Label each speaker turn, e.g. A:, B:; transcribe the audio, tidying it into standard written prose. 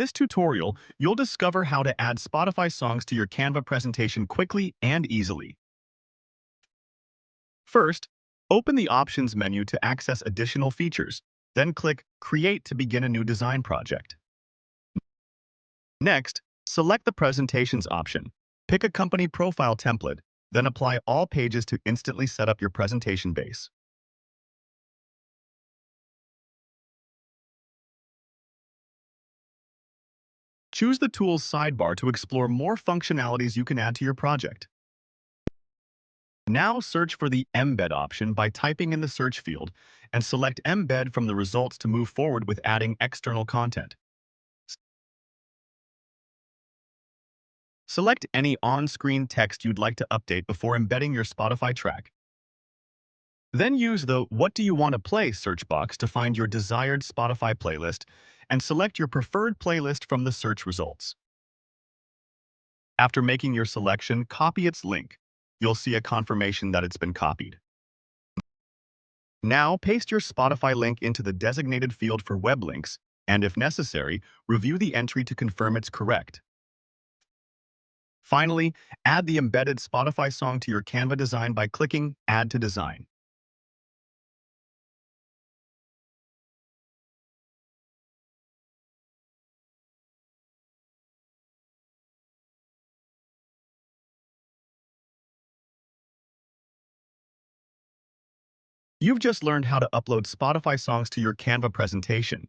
A: this tutorial, you'll discover how to add Spotify songs to your Canva presentation quickly and easily. First, open the Options menu to access additional features, then click Create to begin a new design project. Next, select the Presentations option. Pick a company profile template, then apply all pages to instantly set up your presentation base. Choose the Tools sidebar to explore more functionalities you can add to your project. Now search for the Embed option by typing in the search field and select Embed from the results to move forward with adding external content. Select any on-screen text you'd like to update before embedding your Spotify track. Then use the What Do You Want to Play search box to find your desired Spotify playlist and select your preferred playlist from the search results. After making your selection, copy its link. You'll see a confirmation that it's been copied. Now, paste your Spotify link into the designated field for web links, and if necessary, review the entry to confirm it's correct. Finally, add the embedded Spotify song to your Canva design by clicking Add to Design. You've just learned how to upload Spotify songs to your Canva presentation.